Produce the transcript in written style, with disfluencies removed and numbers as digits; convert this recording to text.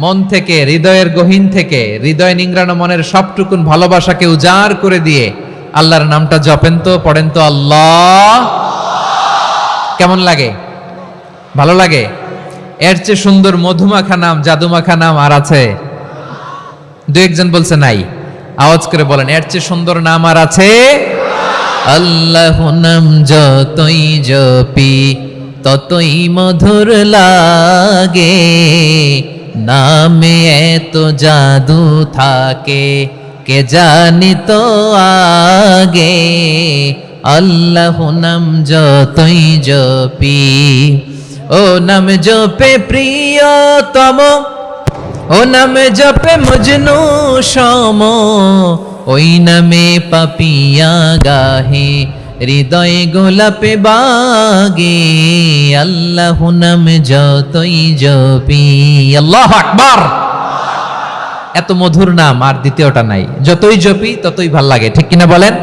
মন থেকে, হৃদয়ের গহীন থেকে, হৃদয় নিংড়ানো মনের সবটুকুন ভালোবাসাকে উজাড় করে দিয়ে আল্লাহর নামটা জপেন তো, পড়েন তো আল্লাহ। কেমন লাগে? ভালো লাগে? এর চেয়ে সুন্দর মধুমাখা নাম, জাদুমাখা নাম আর আছে? দু একজন বলছে নাই। আওয়াজ করে বলেন, এর চেয়ে সুন্দর নাম আর আছে? আল্লাহ নাম যতই জপি ততই মধুর লাগে, নামে এত জাদু থাকে কে জানি তো আগে। আল্লাহ নাম যতই জপি, ও নাম জপে প্রিয়তম, ও নামে জপে মজনু সম, ওই নামে পাপিয়া গাহে হৃদয় গোলাপে বাগে। আল্লাহ নাম যতই জপি, আল্লাহু আকবার। এত মধুর নাম আর দ্বিতীয়টা নাই, যতই জপি ততই ভাল লাগে, ঠিক কিনা বলেন?